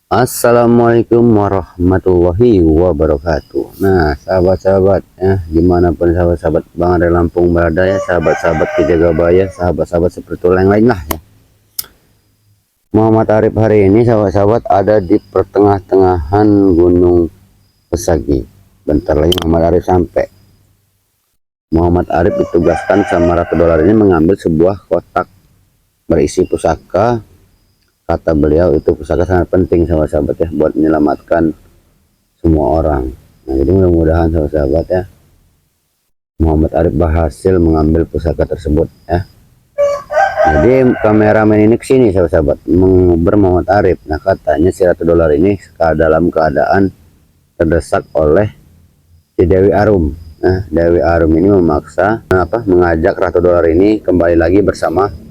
Assalamualaikum warahmatullahi wabarakatuh. Nah, sahabat-sahabat ya, dimanapun sahabat-sahabat Bang Andre Lampung berada ya, sahabat-sahabat Kejagabaya, sahabat-sahabat seperti yang lain lah ya. Muhammad Arif hari ini sahabat-sahabat ada di pertengah-tengahan Gunung Pesagi. Bentar lagi Muhammad Arif sampai. Muhammad Arif ditugaskan sama Ratu Dolar ini mengambil sebuah kotak berisi pusaka. Kata beliau itu pusaka sangat penting sahabat-sahabat ya, buat menyelamatkan semua orang. Nah, jadi mudah-mudahan sahabat-sahabat ya, Muhammad Arif berhasil mengambil pusaka tersebut ya. Jadi kameramen ini kesini sahabat-sahabat menguber Muhammad Arif. Nah, katanya si Ratu Dolar ini dalam keadaan terdesak oleh si Dewi Arum. Nah, Dewi Arum ini memaksa mengajak Ratu Dolar ini kembali lagi bersama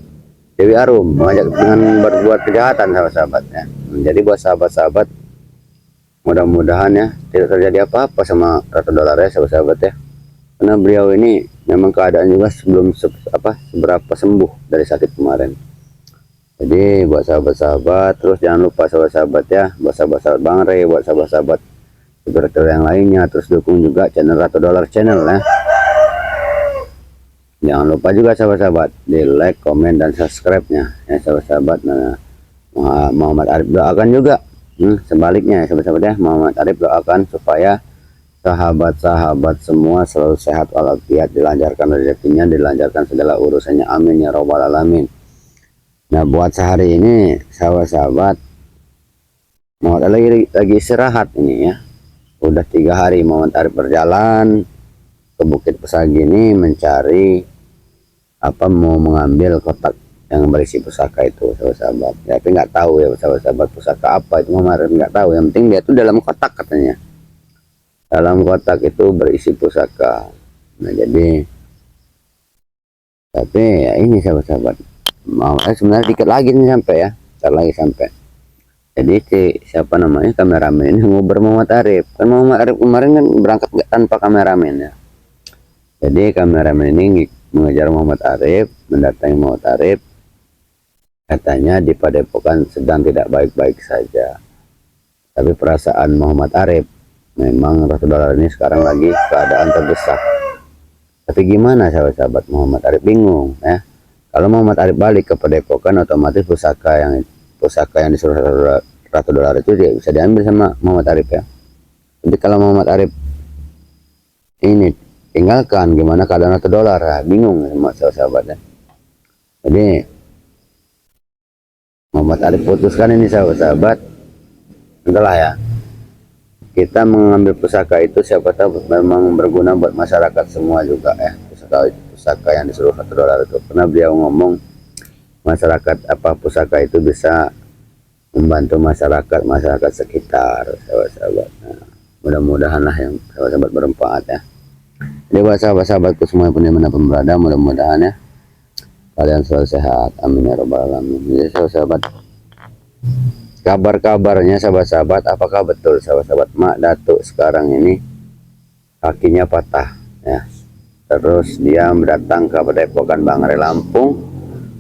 Dewi Arum, mengajak dengan berbuat kejahatan sahabat-sahabat ya. Jadi buat sahabat-sahabat, mudah-mudahan ya tidak terjadi apa-apa sama Ratu Dolar ya sahabat-sahabat ya, karena beliau ini memang keadaan juga sebelum seberapa sembuh dari sakit kemarin. Jadi buat sahabat-sahabat, terus jangan lupa sahabat-sahabat ya, buat sahabat-sahabat Bang Re, buat sahabat-sahabat seperti yang lainnya, terus dukung juga channel Ratu Dolar channel ya. Jangan lupa juga sahabat-sahabat di like, komen, dan subscribe-nya ya sahabat-sahabat. Nah, Muhammad Arif doakan juga sebaliknya ya sahabat-sahabat ya, Muhammad Arif doakan supaya sahabat-sahabat semua selalu sehat walafiat, dilancarkan rezekinya, dilancarkan segala urusannya, amin ya robbal alamin. Nah, buat sehari ini sahabat-sahabat Muhammad lagi istirahat ini ya. Udah 3 hari Muhammad Arif berjalan ke Bukit Pesagi ini mencari mau mengambil kotak yang berisi pusaka itu sahabat-sahabat ya, tapi nggak tahu ya sahabat-sahabat pusaka apa itu, Muhammad nggak tahu. Yang penting dia tuh dalam kotak, katanya dalam kotak itu berisi pusaka. Nah, jadi tapi ya ini sahabat-sahabat mau sebenarnya dikit lagi nih sampai ya, ntar lagi sampai. Jadi siapa namanya kameramen ini ngobrol Muhammad Arif, kan Muhammad Arif kemarin kan berangkat tanpa kameramen ya. Jadi kameramen ini mengejar Muhammad Arif, mendatangi Muhammad Arif, katanya di Padepokan sedang tidak baik-baik saja. Tapi perasaan Muhammad Arif, memang Ratu Dolar ini sekarang lagi keadaan terdesak. Tapi gimana sahabat-sahabat, Muhammad Arif bingung ya. Kalau Muhammad Arif balik ke Padepokan, otomatis pusaka yang disuruh Ratu Dolar itu dia bisa diambil sama Muhammad Arif ya. Jadi kalau Muhammad Arif ini tinggalkan, gimana keadaan Ratu Dolar ya, bingung sama sahabat-sahabat ya. Jadi Muhammad Arif putuskan ini sahabat-sahabat, entahlah ya, kita mengambil pusaka itu siapa tahu memang berguna buat masyarakat semua juga ya, pusaka yang disuruh Ratu Dolar itu, karena beliau ngomong masyarakat pusaka itu bisa membantu masyarakat sekitar sahabat-sahabat. Nah, mudah-mudahan lah yang sahabat-sahabat bermanfaat ya. Jadi buat sahabat-sahabatku semua yang dimanapun berada, mudah-mudahan ya kalian selalu sehat, amin ya robbal alamin. Jadi sahabat-sahabat, kabar-kabarnya sahabat-sahabat, apakah betul sahabat-sahabat Mak Datuk sekarang ini kakinya patah ya, terus dia datang ke Padepokan Bang Re Lampung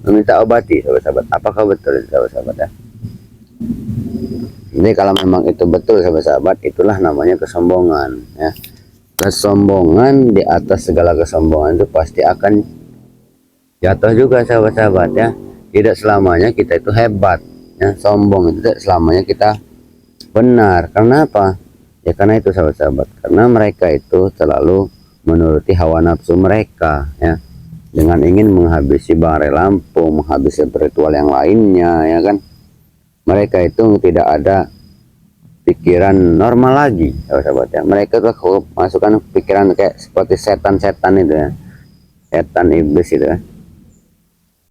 meminta obati sahabat-sahabat, apakah betul sahabat-sahabat ya? Jadi kalau memang itu betul sahabat-sahabat, itulah namanya kesombongan ya. Kesombongan di atas segala kesombongan itu pasti akan jatuh juga sahabat-sahabat ya. Tidak selamanya kita itu hebat ya, sombong itu tidak selamanya kita benar. Karena apa ya? Karena itu sahabat-sahabat, karena mereka itu selalu menuruti hawa nafsu mereka ya, dengan ingin menghabisi Bang Re Lampung, menghabisi ritual yang lainnya ya kan. Mereka itu tidak ada pikiran normal lagi sahabat-sahabat ya. Mereka tuh masukkan pikiran kayak seperti setan-setan itu ya, setan iblis itu ya.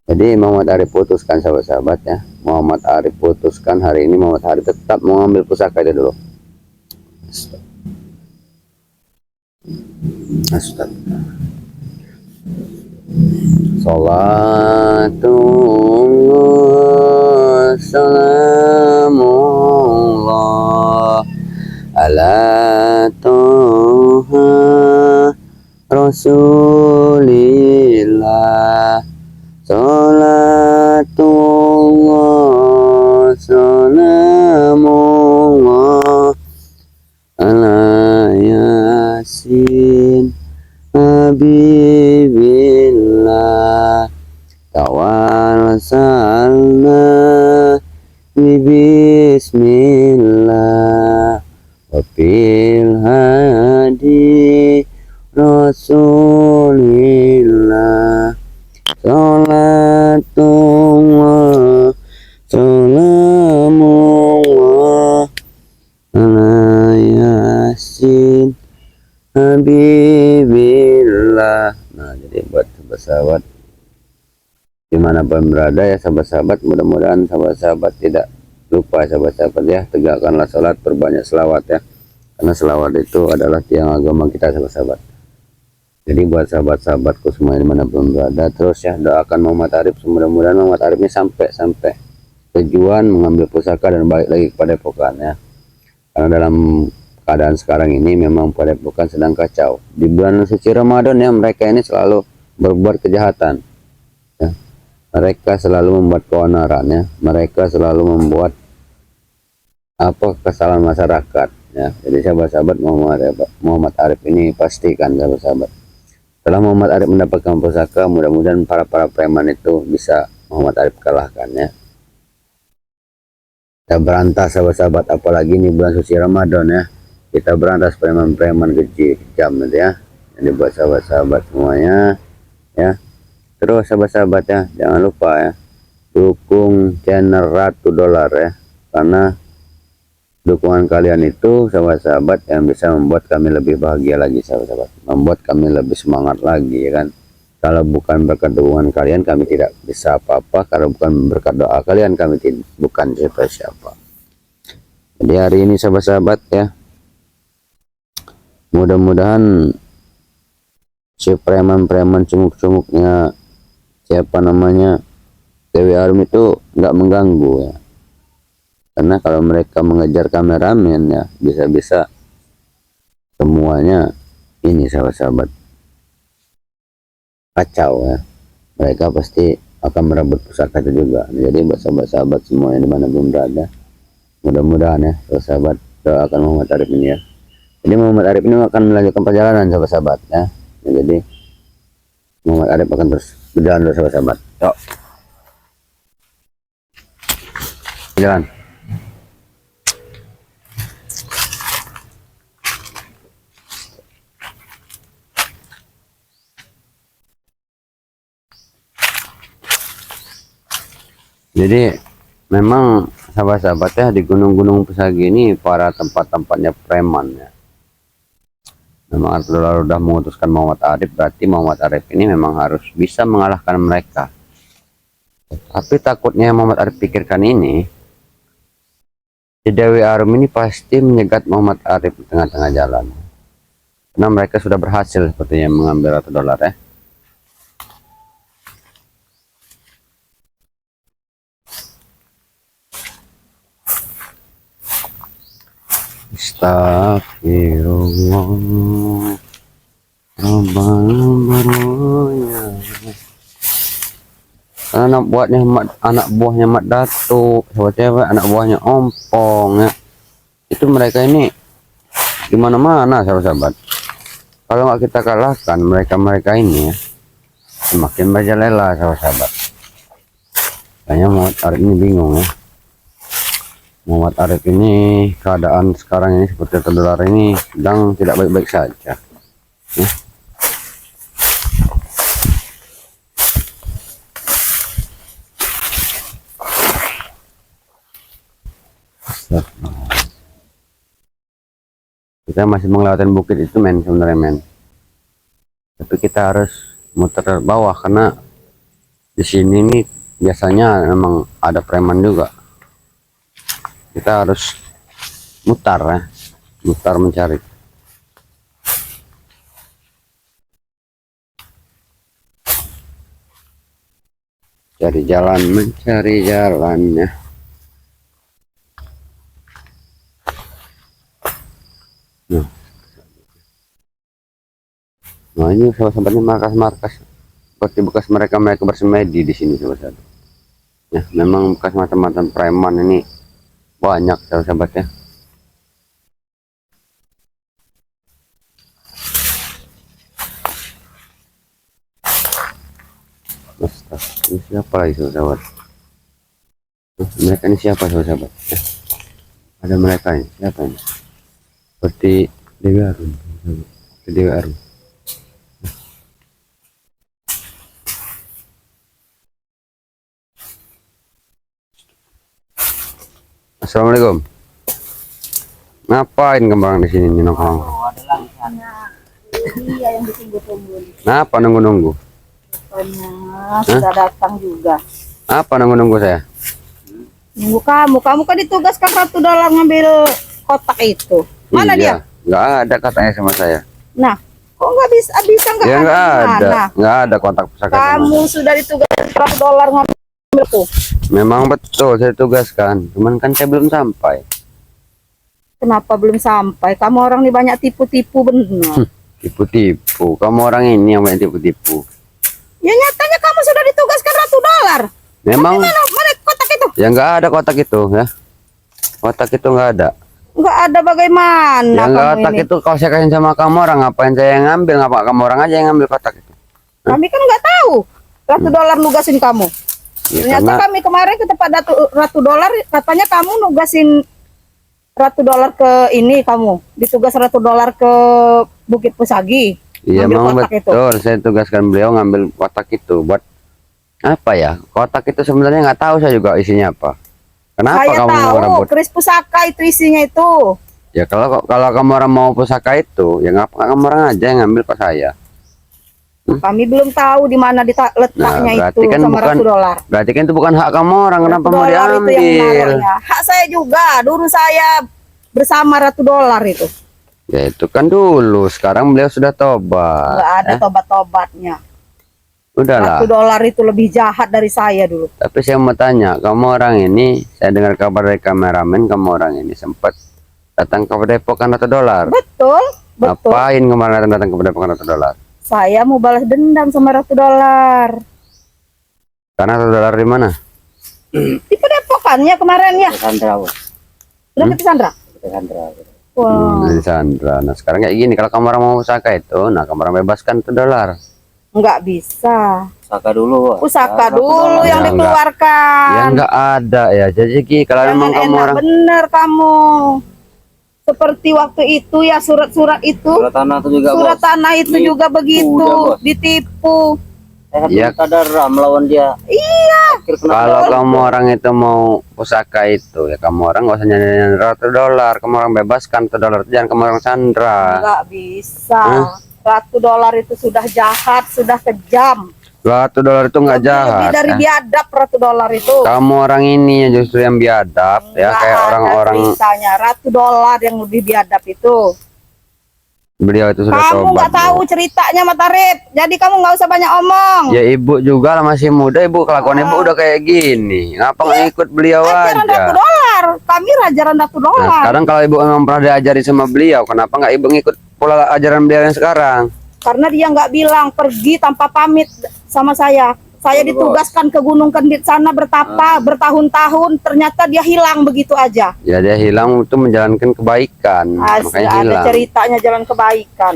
Jadi Muhammad Arif putuskan sahabat-sahabat ya, Muhammad Arif putuskan hari ini Muhammad Arif tetap mengambil pusaka itu dulu. Astagfirullah. Salamullah ala toha rasulillah, salatullah salamullah bismillah wa fil hadi rasulillah salatullah salamullah ala yasin habibillah. Nah, jadi buat sahabat-sahabat dimanapun berada ya sahabat-sahabat, mudah-mudahan sahabat-sahabat tidak lupa sahabat-sahabat ya, tegakkanlah sholat, berbanyak selawat ya, karena selawat itu adalah tiang agama kita sahabat-sahabat. Jadi buat sahabat-sahabatku semua dimanapun berada, terus ya doakan Muhammad Arif, mudah-mudahan Muhammad Arif ini sampai tujuan mengambil pusaka dan balik lagi kepada padepokan ya, karena dalam keadaan sekarang ini memang padepokan sedang kacau. Di bulan suci Ramadan ya, mereka ini selalu berbuat kejahatan ya. Mereka selalu membuat keonaran ya, mereka selalu membuat kesalahan masyarakat ya. Jadi sahabat-sahabat, Muhammad Arif ini pastikan sahabat-sahabat, setelah Muhammad Arif mendapatkan pusaka, mudah-mudahan para preman itu bisa Muhammad Arif kalahkan ya. Kita berantas sahabat-sahabat, apalagi ini bulan suci Ramadan ya, kita berantas preman-preman kejam nanti ya. Jadi buat sahabat-sahabat semuanya ya, terus sahabat-sahabat ya, jangan lupa ya dukung channel Ratu Dolar ya, karena dukungan kalian itu sahabat-sahabat yang bisa membuat kami lebih bahagia lagi sahabat-sahabat, membuat kami lebih semangat lagi ya kan. Kalau bukan berkat dukungan kalian kami tidak bisa apa-apa, kalau bukan berkat doa kalian kami bukan siapa-siapa. Jadi hari ini sahabat-sahabat ya, mudah-mudahan si preman-preman cumuk-cumuknya siapa namanya Dewi Arum itu nggak mengganggu ya, karena kalau mereka mengejar kameramen ya, bisa-bisa semuanya ini sahabat-sahabat kacau ya, mereka pasti akan merebut pusaka itu juga. Jadi buat sahabat-sahabat semuanya dimanapun berada, mudah-mudahan ya sahabat doakan Muhammad Arif ini ya. Jadi Muhammad Arif ini akan melanjutkan perjalanan sahabat-sahabat ya. Jadi Muhammad Arif akan terus berjalan terus sahabat-sahabat. Yuk jalan. Jadi memang sahabat-sahabat ya, di gunung-gunung Pesagi ini para tempat-tempatnya preman ya. Memang Ratu Dolar sudah memutuskan Muhammad Arif, berarti Muhammad Arif ini memang harus bisa mengalahkan mereka. Tapi takutnya Muhammad Arif pikirkan ini, si Dewi Arum ini pasti menyegat Muhammad Arif di tengah-tengah jalan. Karena mereka sudah berhasil sepertinya mengambil Ratu Dolar ya. Astagfirullah anak buahnya Mat Datuk, sahabat-sahabat, anak buahnya Ompong ya. Itu mereka ini di mana-mana sahabat-sahabat. Kalau nggak kita kalahkan mereka ini ya, semakin merajalela sahabat-sahabat. Kayaknya Muhammad Arif ini bingung ya. Muhammad Arif ini keadaan sekarang ini seperti Ratu Dolar ini sedang tidak baik-baik saja ya. Kita masih melewati bukit itu men, sebenarnya men, tapi kita harus muter bawah karena di sini nih biasanya memang ada preman juga. Kita harus mutar ya, mutar mencari. Cari jalan, mencari jalannya. Nah ini sahabat-sahabatnya markas-markas seperti bekas mereka bersemedi di sini sahabat-sahabat. Ya memang bekas macam-macam preman ini banyak sahabat-sahabat ya. Ini siapa lagi sahabat? Mereka ini siapa sahabat-sahabat? Ada mereka ini siapa ini? Seperti Dewi Arun. Seperti Dewi Arun. Assalamualaikum. Ngapain kembang di sini nongkrong? Iya yang ditunggu-tunggu. Kenapa nunggu-nunggu? Rupanya sudah datang juga. Apa nunggu-nunggu saya? Nunggu kamu kan ditugaskan Ratu Dalar ngambil kotak itu. Mana dia? Nggak ada katanya sama saya. Nah, kok nggak bisa nggak Ya nggak ada, gimana? nggak ada kontak pusaka. Kamu sudah ditugaskan Ratu Dalar ngambil tuh. Memang betul saya tugaskan, cuman kan saya belum sampai. Kenapa belum sampai? Kamu orang ini banyak tipu-tipu benar. Tipu-tipu, kamu orang ini yang banyak tipu-tipu. Ya nyatanya kamu sudah ditugaskan Ratu Dalar. Memang Mana kotak itu? ya nggak ada kotak itu ya. Kotak itu nggak ada. Nggak ada bagaimana Ya nggak kamu kotak ini? itu kalau saya kasih sama kamu orang, ngapain saya yang ngambil? Ngapa kamu orang aja yang ngambil kotak itu? Kami kan nggak tahu. Ratu Dalar nugasin kamu. Ya, Ternyata karena kami kemarin ke tempat Ratu Dalar, katanya kamu nugasin Ratu Dalar ke ini, kamu ditugas Ratu Dalar ke Bukit Pusagi. iya ngambil memang kotak itu. betul. Saya tugaskan beliau ngambil kotak itu buat apa ya? Kotak itu sebenarnya nggak tahu saya juga isinya apa. Kenapa Saya kamu mau tahu, rambut? keris pusaka itu isinya itu. Ya kalau kamu orang mau pusaka itu, ya ngapa kamu orang aja yang ngambil ke saya? Kami belum tahu di mana letaknya Nah, itu berarti kan sama bukan- Ratu Dalar. Berarti kan itu bukan hak kamu orang, kenapa Ratu mau Dalar itu yang diambil? menaruhnya. Hak saya juga. Dulu saya bersama Ratu Dalar itu. Ya itu kan dulu, sekarang beliau sudah tobat. Nggak ada tobat-tobatnya. Udahlah. Ratu Dalar itu lebih jahat dari saya dulu. Tapi saya mau tanya, kamu orang ini, saya dengar kabar dari kameramen, kamu orang ini sempat datang ke Padepokan Ratu Dalar. Betul, betul. Ngapain kemarin datang ke Padepokan Ratu Dalar? Saya mau balas dendam sama Ratu Dalar. Karena Ratu Dalar di mana? Di Padepokannya kemarin ya. Sandra, bos. Sudah ke Sandra? Sandra. Wah, Dari Sandra. Nah sekarang kayak gini, kalau kamu orang mau pusaka itu, nah kamu orang bebaskan Ratu Dalar. nggak bisa. Pusaka dulu, bos. Pusaka Ya, dulu Ya, yang enggak. dikeluarkan. Ya nggak ada ya. Jadi kalau Jangan memang kamu enak orang, bener kamu. Seperti waktu itu ya surat-surat itu. Surat tanah itu juga, Surat bos. tanah itu Ini juga begitu. udah, bos. Ditipu. Saya Ya. minta darah melawan dia. Iya. Akhir kena kalau darah. kamu orang itu mau pusaka itu, ya kamu orang nggak usah nyanyi Ratu Dalar. Kamu orang bebaskan Ratu Dalar, jangan kamu orang Sandra. Nggak bisa. Ratu Dalar itu sudah jahat, sudah kejam. Ratu Dalar itu nggak Lebih jahat. dari Ya. biadab Ratu Dalar itu. Kamu orang ini yang justru yang biadab ya, Nggak kayak ada orang-orang ceritanya. Ratu Dalar yang lebih biadab itu. beliau itu sudah Kamu tobat. nggak tahu Bu. ceritanya Matarip. Jadi kamu nggak usah banyak omong. Ya ibu juga lah, masih muda ibu, kelakuan ibu udah kayak gini. Ngapa nggak ikut beliau Ajaran Ratu aja? Dalar. Kami ajaran Ratu Nah, Dalar. sekarang kalau ibu memang pernah diajari sama beliau, kenapa nggak ibu ngikut pola ajaran beliau yang sekarang? Karena dia nggak bilang pergi tanpa pamit sama saya. Saya ditugaskan ke Gunung Kendit sana bertapa bertahun-tahun. Ternyata dia hilang begitu aja. Ya dia hilang itu menjalankan kebaikan, makanya Ada hilang. ceritanya jalan kebaikan.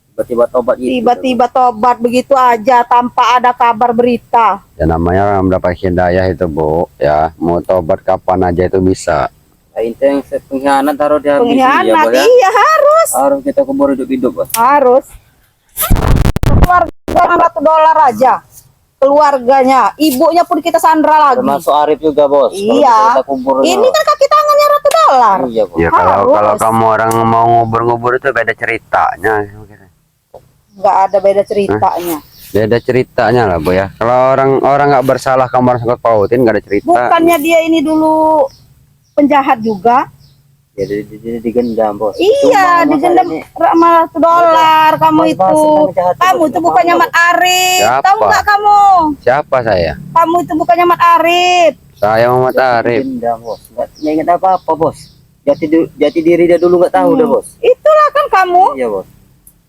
Tiba-tiba tobat gitu. Tiba-tiba tobat begitu aja tanpa ada kabar berita. Ya namanya orang mendapat hidayah itu bu, ya mau tobat kapan aja itu bisa. Nah, itu yang pengkhianat harus dihabisi ya, Pengkhianat, bos ya. iya harus. Harus kita kubur hidup-hidup, bos. Harus. Keluarga Ratu Dalar aja. Keluarganya, ibunya pun kita sandra lagi. Termasuk Arif juga, bos. Kalau Iya. kita kubur, Ini kan kaki tangannya Ratu Dalar. iya, bos. Ya kalau Harus. kamu orang mau ngubur-ngubur itu beda ceritanya. Nggak ada beda ceritanya. Beda ceritanya lah bu ya. Kalau orang nggak bersalah kamu harus sangkut pautin, nggak ada cerita. Bukannya dia ini dulu penjahat juga? Ya, digendam, bos. Iya, Cuma digendam masalah ini, sama Ratu Dalar. Kamu Bahas itu, tentang kejahatan, kamu bos. itu bukannya Mat Arif. Siapa? Tahu nggak kamu? Siapa saya? Kamu itu bukannya Mat Arif. Saya Muhammad Arif. digendam, bos. Nggak ingat apa-apa, bos. Jati diri dia dulu nggak tahu dah, bos. Itulah kan kamu. Iya, bos.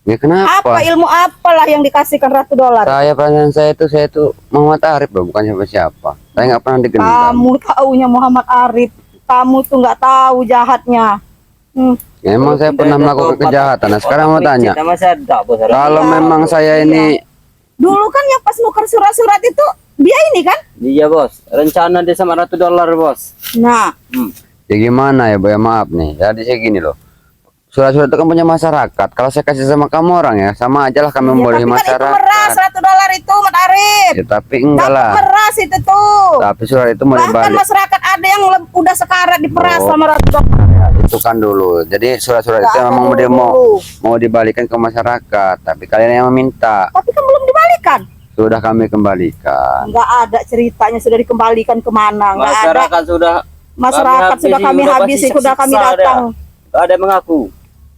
Ya kenapa? Apa ilmu apalah yang dikasihkan Ratu Dalar? Saya perasaan saya itu Muhammad Arif loh, bukan siapa-siapa. Saya nggak pernah digendam. Kamu taunya Muhammad Arif. Kamu tuh nggak tahu jahatnya. Ya, emang saya pernah melakukan kejahatan. Nah, sekarang mau tanya, Kita masih ada, bos. kalau Iya, memang saya ini Dulu kan yang pas nuker surat-surat itu Dia ini kan. Iya bos, rencana dia sama $100 bos. Nah, Ya gimana ya, Bu? Ya maaf nih. Jadi saya gini loh. Surat-surat itu kan punya masyarakat. Kalau saya kasih sama kamu orang ya, sama aja lah kami ya, memboleh tapi kan itu masyarakat. meras $100 itu, Mat Arif. Ya tapi enggak Dapat lah. meras itu tuh. Tapi surat itu mau Bahkan dibalik. masyarakat ada yang udah sekarat diperas Oh. sama $100. Itu kan dulu. Jadi surat-surat itu Enggak, memang kan dia dulu. mau dibalikan ke masyarakat. Tapi kalian yang meminta. Tapi kan belum dibalikan. Sudah kami kembalikan. Enggak ada ceritanya sudah dikembalikan kemana. Enggak ada. Masyarakat sudah Masyarakat sudah kami habisi, sudah kami datang. Gak ada yang mengaku.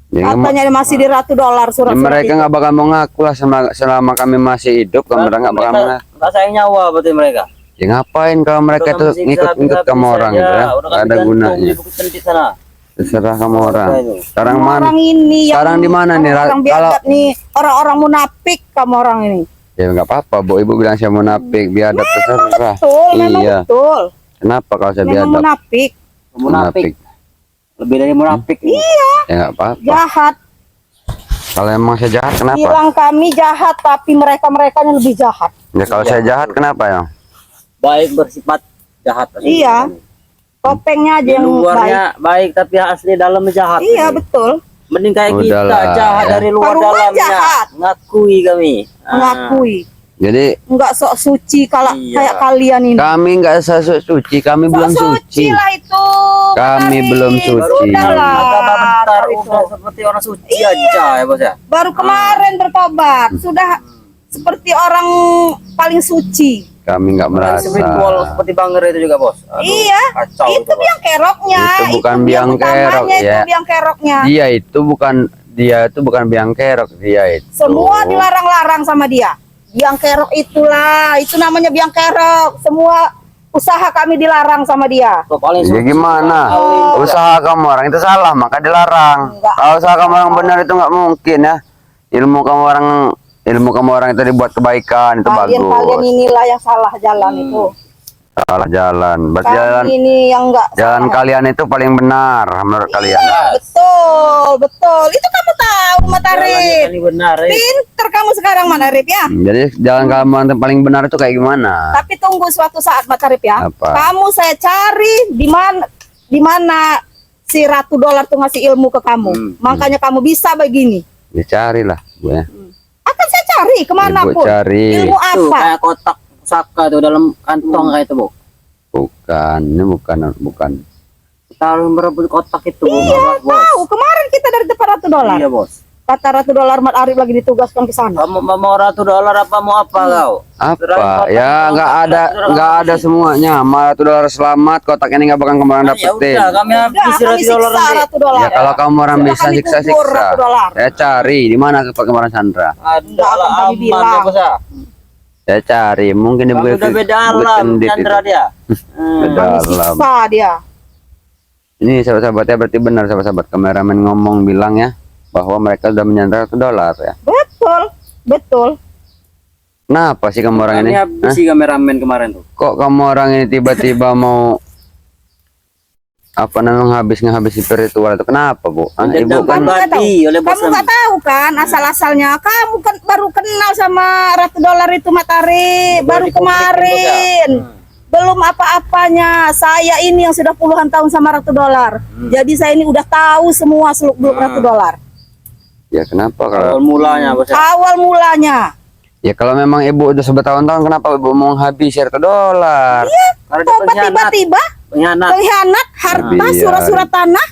Ya, Katanya masih di $100 ya, surat-surat mereka itu. nggak bakal mau ngaku lah selama kami masih hidup. Kalau mereka nggak bakal mengaku. Nggak sayang nyawa berarti mereka. Ya ngapain kalau mereka Udah tuh kami ngikut-ngikut siksa, kamu habis orang aja. gitu ya. Udah Nggak kami ada gantung gunanya. di Bukit Tentit sana. Terserah kamu orang. itu. Sekarang mana? Orang ini yang Sekarang di mana nih? Orang Kalau biadab nih, orang-orang munafik kamu orang ini. ya nggak apa-apa, Bu. Ibu bilang saya munafik, biadab terserah. Betul, memang Iya. betul. Kenapa kalau saya Memang biadab? munafik, Munafik. Lebih dari munafik. Iya. Ya nggak apa-apa. jahat. Kalau emang saya jahat kenapa? Bilang kami jahat, tapi mereka-mereka yang lebih jahat. Ya kalau saya jahat kenapa ya? Baik bersifat jahat. Iya. Topengnya aja Di yang baik. luarnya baik tapi asli dalamnya jahat. Iya, ini. betul. Mending kayak Udahlah, kita jahat ya. dari luar Keluar dalamnya. jahat. Ngakui kami. Mengakui. Jadi Enggak sok suci kalau Iya. kayak kalian ini. kami nggak suci, kami belum Sok suci. lah itu. Kami Mari. belum suci. Sudahlah. Agama bentar Itu. udah seperti orang suci aja ya bos ya. Baru kemarin bertobat, sudah seperti orang paling suci. Kami nggak Orang spiritual merasa. seperti Banger itu juga bos. Aduh, Iya, Kacau itu bos. biang keroknya. Itu bukan biang kerok, utamanya, ya. Itu biang keroknya. Dia itu bukan biang kerok, dia itu. Semua dilarang-larang sama dia. Biang kerok itulah, itu namanya biang kerok. Semua usaha kami dilarang sama dia. Tuh, paling Ya suci. gimana? Oh. Usaha kamu orang itu salah, maka dilarang. Enggak. Kalau usaha kamu orang benar itu nggak mungkin ya. Ilmu kamu orang itu dibuat kebaikan itu Kalian bagus. inilah yang salah jalan itu. Salah jalan. Berarti Kami jalan ini yang enggak jalan salah. kalian itu paling benar menurut kalian. Betul, betul. Itu kamu tahu, Mat Jalannya Arif. paling benar ya. Pinter kamu sekarang, Mat Arif ya. Jadi jalan kamu yang paling benar itu kayak gimana? Tapi tunggu suatu saat, Mat Arif ya. Apa? Kamu saya cari di mana si $100 tuh ngasih ilmu ke kamu. Makanya kamu bisa begini. Ya carilah, Bu ya. Akan saya cari Ibu kemanapun. cari. Ilmu Tuh apa? kayak kotak pusaka tuh dalam kantong kayak itu bu. Bukan, ini bukan. Taruh berebut kotak itu. Iya, bos. tahu. Kemarin kita dari depan $100. Iya bos. Kata $100 Mat Arif lagi ditugaskan ke sana. Kamu mau $100 apa mau apa kau? Apa? Ya nggak ada semuanya. Malah $100 selamat, kotak ini nggak bakal kemarin Ya dapetin. udah kami Udah, habis kami siksa $100 nanti. $100. Ya kalau kamu orang Sudah bisa kami siksa kubur siksa. $100. Ya cari di mana kemarin Sandra. Ada Enggak akan lah kami aman bilang. ya bos ya. Ya cari, mungkin di Kamu udah beda Bukit alam Kendit Chandra itu. dia. Beda Kami alam. siksa dia. Ini sahabat-sahabatnya berarti benar sahabat-sahabat kameramen ngomong bilang ya bahwa mereka sudah menyandra $100 ya. Betul, betul. Kenapa sih kamu orang ini? Kami habis sih kameramen kemarin tuh. Kok kamu orang ini tiba-tiba mau apa namanya ngehabis spiritual itu kenapa Bu? Ibu Dendam kan Kamu nggak tahu. pribadi oleh bos Kamu nggak tahu kan asal-asalnya. Kamu kan baru kenal sama $100 itu Mat Arif. Baru Baru di publik, kemarin. Belum apa-apanya. Saya ini yang sudah puluhan tahun sama $100. Jadi saya ini udah tahu semua seluk-beluk $100. ya kenapa Awal kalau mulanya bos ya. Awal mulanya. ya kalau memang ibu udah bertahun-tahun kenapa ibu mau habis $100? Karena dia Tobat pengkhianat. tiba-tiba, Pengkhianat. pengkhianat, harta, Iya. surat-surat tanah,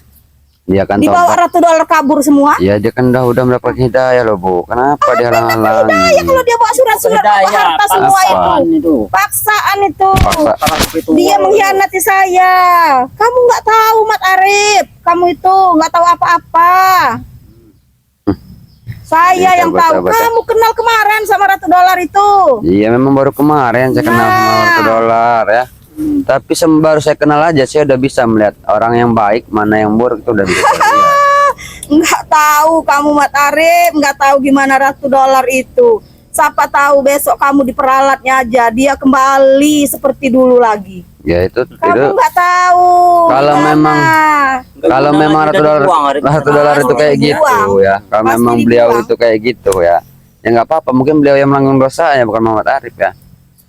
Dia kan dibawa tobat. $100 kabur semua. Ya dia kan udah mendapatkan hidayah loh Bu. Kenapa dihalang-halangi? Ya kalau dia bawa surat-surat bawa Hidayah, harta semua itu. paksaan itu. Paksaan itu. Paksa. Para spiritual. Dia mengkhianati saya. Kamu nggak tahu Mat Arif. Kamu itu nggak tahu apa-apa. Saya Ini yang tahu. sahabat-sahabat ya. Kamu kenal kemarin sama $100 itu. Iya memang baru kemarin saya kenal sama Nah. $100 ya. Tapi baru saya kenal aja saya udah bisa melihat orang yang baik mana yang buruk itu udah bisa. lihat. Nggak tahu kamu Mat Arif. Nggak tahu gimana $100 itu. Siapa tahu besok kamu diperalatnya aja. Dia kembali seperti dulu lagi. Ya itu Kamu nggak tahu. Kalau gimana. memang Nggak kalau guna memang lagi, udah dibuang, hari $100 itu kayak Dibuang. gitu ya. Kalau Pasti memang beliau dibuang. itu kayak gitu ya. Ya nggak apa-apa, mungkin beliau yang melanggar dosanya bukan Muhammad Arif ya.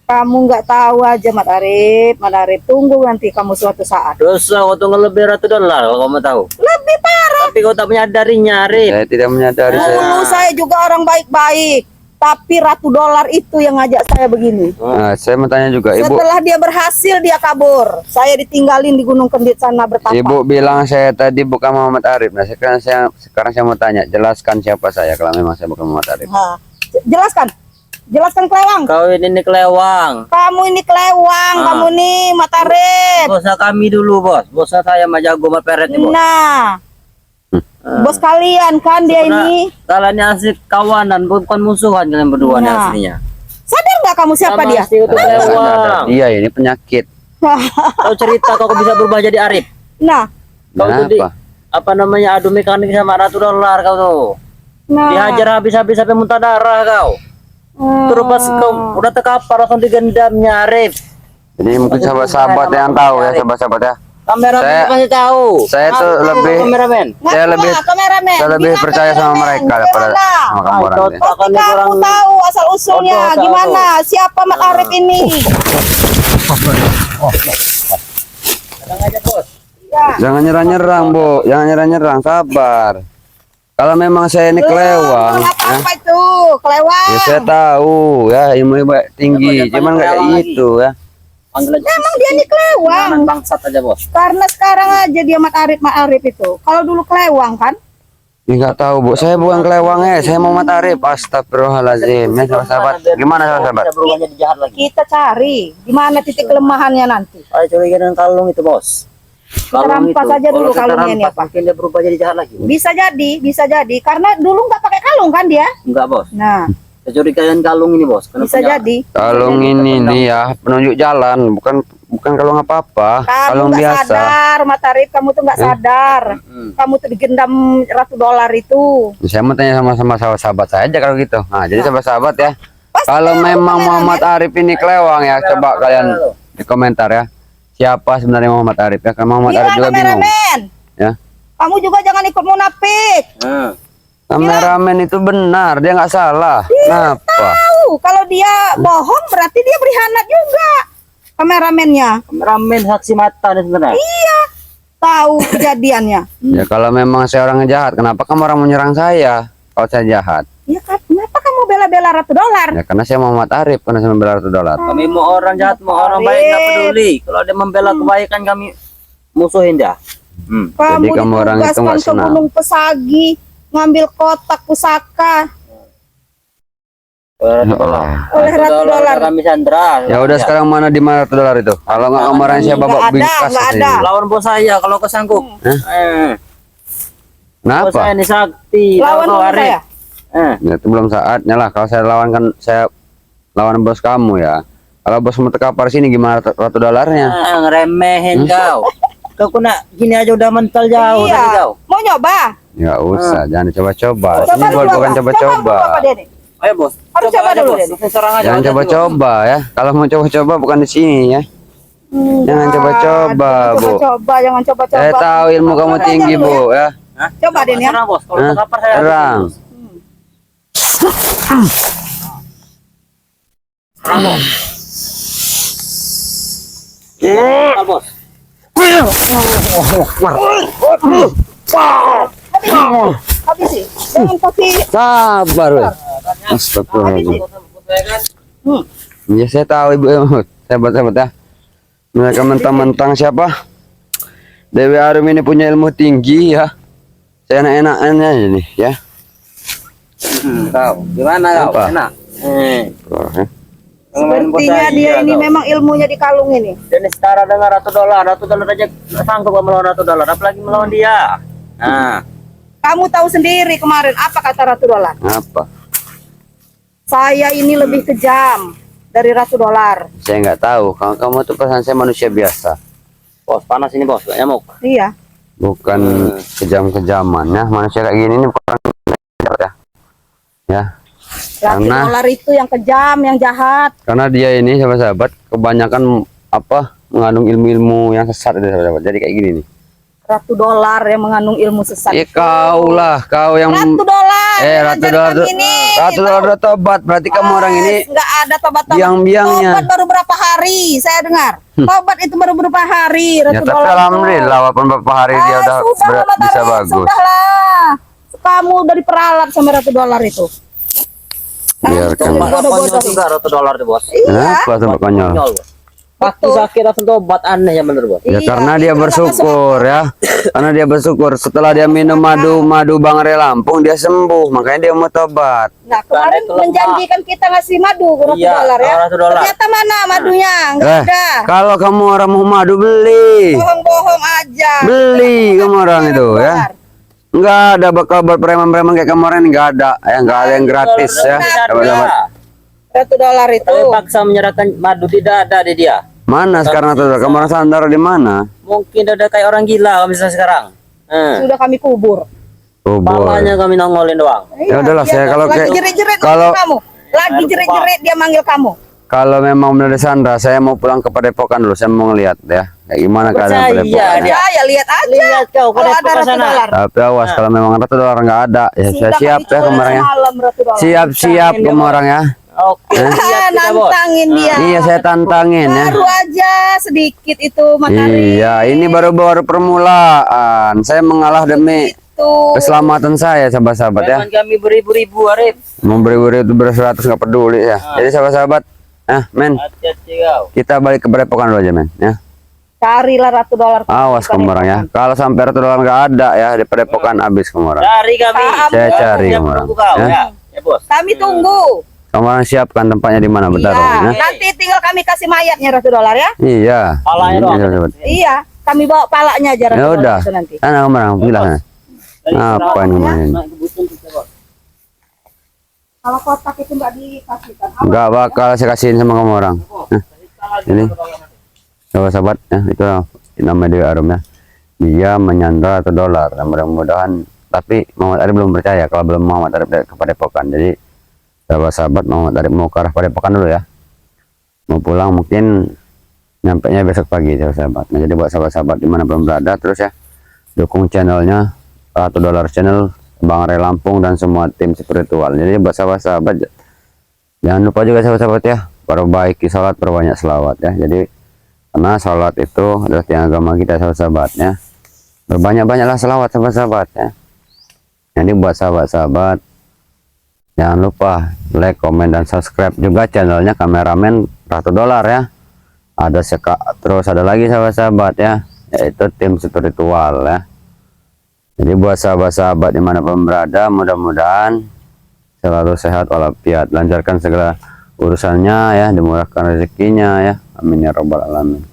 Kamu nggak tahu aja, Mat Arif. Mat Arif, tunggu nanti kamu suatu saat. Dosa kau tuh lebih $100 kalau kamu tahu. Lebih parah. Tapi kau tak menyadarinya, Arif. Saya tidak menyadari saya. Dulu saya juga orang baik-baik. Tapi $100 itu yang ngajak saya begini. Nah, saya mau tanya juga, Ibu. Setelah dia berhasil, dia kabur. Saya ditinggalin di Gunung Kendit sana bertapa. Ibu bilang saya tadi bukan Muhammad Arif. Nah, sekarang saya mau tanya, jelaskan siapa saya kalau memang saya bukan Muhammad Arif. Nah, jelaskan. Jelaskan Kelewang. Kau ini Kelewang. Kamu ini Kelewang, kamu nih Mat Arif. Bosnya kami dulu, Bos. Bosnya saya sama Jago Mat Peret nih, Bos. Nah, bos kalian kan dia ini. Kalian asik kawanan, bukan musuhan kalian berdua nih Nah. aslinya. Sadar nggak kamu siapa Sama dia? si itu Kelewang. Iya, ini penyakit. Kau cerita kau bisa berubah jadi Arif. Nah, Kau tuh Kenapa? apa namanya adu mekanik sama $100 kau tuh. nah. Dihajar habis-habis sampai muntah darah kau. Terus pas kau udah terkapar langsung digendamnya Arif. Ini mungkin sahabat-sahabat yang tahu ya, sahabat-sahabat ya. Kameramen Saya- pasti tahu. Saya tuh lebih kameramen. saya Ngaku lebih lah, kameramen. saya lebih Bilang percaya sama kameramen, mereka daripada gimana? sama kamu orang ini. Pasti Akan kamu kurang- tahu asal usulnya Tahu. gimana? Siapa Mat Arif ini? Tenang aja, Bos. Ya. Jangan nyerang-nyerang, Bu. Jangan nyerang-nyerang, sabar. Kalau memang saya ini kelewang, ya, Apa itu? Kelewang. ya saya tahu ya ilmu tinggi, cuman nggak kayak gitu ya. Panggil aja. Emang dia ini kelewang. Jangan bangsat aja, Bos. Karena sekarang aja dia Mat Arif itu. Kalau dulu kelewang kan? Ya nggak tahu, Bu. Saya bukan kelewang ya. Saya Muhammad Arif. Astagfirullahaladzim. Ya, sahabat-sahabat. Gimana sahabat? Bisa berubah jadi jahat lagi. Kita cari di mana titik kelemahannya nanti. Saya curiga dengan kalung itu, Bos. Kita rampas aja dulu kalau kita kalungnya ini rampas, apa. mungkin dia berubah jadi jahat lagi. Bisa jadi. Karena dulu nggak pakai kalung kan dia. Enggak, Bos. Nah, Saya curiga dengan kalung ini, Bos. Karena bisa punya- jadi. Kalung ini nih ya, penunjuk jalan, bukan kalung apa-apa, Kamu kalung nggak biasa. sadar, Mat Arif, kamu tuh nggak sadar. Kamu tuh digendam $100 itu. Saya mau tanya sama sahabat saya aja kalau gitu. Nah, jadi sahabat-sahabat ya. Pasti Kalau tahu memang kameramen. Muhammad Arif ini kelewang ya, coba kalian di komentar ya. Siapa sebenarnya Muhammad Arif ya? Karena Muhammad Arif Bilang juga bingung. kameramen. Ya. Kamu juga jangan ikut munafik. Nah, Kameramen itu benar, dia nggak salah. Kenapa? Tahu, kalau dia bohong berarti dia berkhianat juga. Kameramennya. kameramen saksi mata nih sebenarnya. Iya. Tahu kejadiannya. Ya kalau memang saya orang jahat, kenapa kamu orang menyerang saya? Kalau saya jahat, Ya kan, kenapa kamu bela-bela $100? ya karena saya Muhammad Arif, karena saya membela $100. Kami mau orang jahat, mau orang baik nggak peduli. Kalau dia membela kebaikan kami musuhin dia. Jadi kamu orang itu ditugaskan nggak ke senang. Gunung Pesagi, ngambil kotak pusaka Allah. oleh $100. Kami Sandra. Ya udah sekarang mana di mana $100 itu? Kalau nggak kemarin saya Nggak babak ada, bingkas. nggak aja. ada. Lawan bos saya kalau kesanggup. Bos saya Kenapa? ini sakti. Lawan Tahu dulu Arif. saya. Ya, itu belum saatnya lah. Kalau saya lawan kan saya lawan bos kamu ya. Kalau bos mau terkapar sini gimana $100-nya? Ngeremehin kau. Kau kena gini aja udah mental jauh tadi Iya. kau. Mau nyoba? Ya usah, jangan coba-coba. Ini Coba dulu, bukan apa? coba-coba. Coba dia nih. Ayo bos. Harus coba aja, dulu, bos. Denny. Langsung serang aja. Jangan hati-hati, bos. coba-coba ya. Kalau mau coba-coba bukan di sini ya. Jangan coba-coba, Bu. Coba, jangan coba-coba. Saya tahu ilmu kamu Coba tinggi, aja dulu Bu ya. Hah? Coba, Den, ya. Serang bos. Kalau Hah? terkapar saya Serang. habis, bos. Serang bos. Serang, bos. Habis sih. Jangan pakai. Sabar, weh. Astagfirullahaladzim. Hmm. Ya saya tahu ibu ya, sahabat-sahabat ya. Mereka mentang-mentang siapa? Dewi Arum ini punya ilmu tinggi ya. Saya enak-enakannya ini ya. Kau gimana kau? Apa? Enak. Sepertinya dia ini memang ilmunya di kalung ini. Dan setara dengan $100 aja nggak sanggup melawan $100, apalagi melawan dia. Nah, Kamu tahu sendiri kemarin apa kata $100? Apa? Saya ini lebih kejam dari $100. Saya nggak tahu. Kalau kamu tuh perasaan saya manusia biasa, bos panas ini bos, gak nyamuk. Iya. bukan kejam-kejaman ya. Manusia kayak gini ini bukan ya. Ya. Karena- $100 itu yang kejam, yang jahat. Karena dia ini sahabat-sahabat kebanyakan apa mengandung ilmu-ilmu yang sesat itu sahabat-sahabat. Jadi kayak gini nih. $100 yang mengandung ilmu sesat. Ya kau lah, kau yang $100 Ratu dolar tuh. Ratu dolar udah tobat. Berarti kamu orang ini nggak ada tobat-tobat. biang-biangnya. Tobat baru berapa hari saya dengar. Tobat itu baru berapa hari. Ya Ratu tapi dolar itu. alhamdulillah walaupun beberapa hari dia udah sudah, Mama bisa Tarik, bagus. Sudahlah. Kamu dari peralat sama Ratu dolar itu. Biarkan. Konyol juga Ratu dolar tuh bos. Iya. Kelas sampai konyol. Konyol, Bos. Kaki sakit langsung tobat, aneh ya bener bos. Ya Iya, karena dia itu bersyukur ya. Karena dia bersyukur setelah dia minum madu Bang Re Lampung dia sembuh, makanya dia mau tobat. Nah, kemarin itu lemah. menjanjikan kita ngasih madu ke Ratu Iya, dolar ya. Ratu dolar. Ternyata mana madunya? Enggak ada. Kalau kamu orang mau madu beli. Bohong-bohong aja. Beli kamu orang itu ya. Enggak ada bakal buat preman-preman kayak kemarin, enggak ada. Ya enggak ada yang gratis ya. Sahabat-sahabat. Ratu dolar itu. Tapi paksa menyerahkan madu tidak ada di dia. Mana sekarang tuh? Kamu orang sandar di mana? Mungkin udah kayak orang gila kalau misalnya sekarang. Sudah kami kubur. Oh, boy. Palanya kami nongolin doang. Ya udahlah, saya kalau lagi kayak jerit-jerit kalau- manggil kamu. Lagi jerit-jerit dia manggil kamu. Kalau memang benar Sandra, saya mau pulang ke Padepokan dulu. Saya mau ngeliat ya. Kayak gimana keadaan Percaya Padepokan. dia. Ya lihat aja. Lihat kau Kalau pada ada Ratu sana. dolar. Tapi awas kalau memang Ratu dolar nggak ada, ya saya Sudah siap kami ya coba kemarin ya. semalam Ratu dolar. Siap-siap kamu orang ya. Oke, lihat kita bos. Nantangin dia. Iya saya tantangin ya. Baru aja sedikit itu matahari. Iya, ini baru-baru permulaan. Saya mengalah demi Tuh. keselamatan saya, sahabat-sahabat ya. Jangan kami beribu-ribu Arif. Mau beri-beri itu beratus nggak peduli ya. Jadi sahabat-sahabat, men, Hati-hati kau. kita balik ke Padepokan dulu aja men, ya. Carilah Ratu dolar. Awas kamu orang ya. Kalau sampai Ratu dolar nggak ada ya di Padepokan habis kamu orang. Cari kami. Saya cari Siap kamu orang. menunggu kau Ya. ya. Ya bos. Kami tunggu. Kamu orang siapkan tempatnya di mana bertarung Iya. ya. Nanti tinggal kami kasih mayatnya Ratu dolar ya. Iya. Palanya doang. sahabat. Iya. Kami bawa palanya aja Ratu Ya dolar udah. itu nanti. Sana kamu orang bilang. Apa yang main? Naik ke Buton kita bos. Kalau kotak itu nggak dikasihkan. Enggak bakal saya kasihin sama kamu orang. Nah, ini sahabat-sahabat ya, itu nama Dewi Arum ya. Dia menyandra Ratu dolar. Dan mudah-mudahan, tapi Muhammad Arif belum percaya kalau belum Muhammad Arif ke Padepokan. Jadi sahabat-sahabat Muhammad Arif mau ke arah Padepokan dulu ya. Mau pulang mungkin nyampainya besok pagi sahabat. Nah, jadi buat sahabat-sahabat dimanapun berada terus ya dukung channelnya Ratu Dolar Channel, Bang Re Lampung dan semua tim spiritual. Jadi buat sahabat-sahabat jangan lupa juga sahabat-sahabat ya, perbaiki sholat, perbanyak selawat ya. Jadi karena sholat itu adalah tiang agama kita sahabat-sahabat ya. Berbanyak-banyaklah selawat sahabat-sahabat ya. Jadi buat sahabat-sahabat jangan lupa like, komen, dan subscribe juga channelnya Kameramen Ratu Dolar ya. Ada terus ada lagi sahabat-sahabat ya, yaitu tim spiritual ya. Jadi buat sahabat-sahabat dimanapun berada, mudah-mudahan selalu sehat walafiat, lancarkan segala urusannya ya, dimurahkan rezekinya ya, amin ya robbal alamin.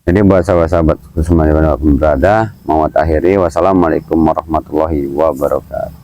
Jadi buat sahabat-sahabat semua dimanapun berada, Muhammad akhiri, wassalamualaikum warahmatullahi wabarakatuh.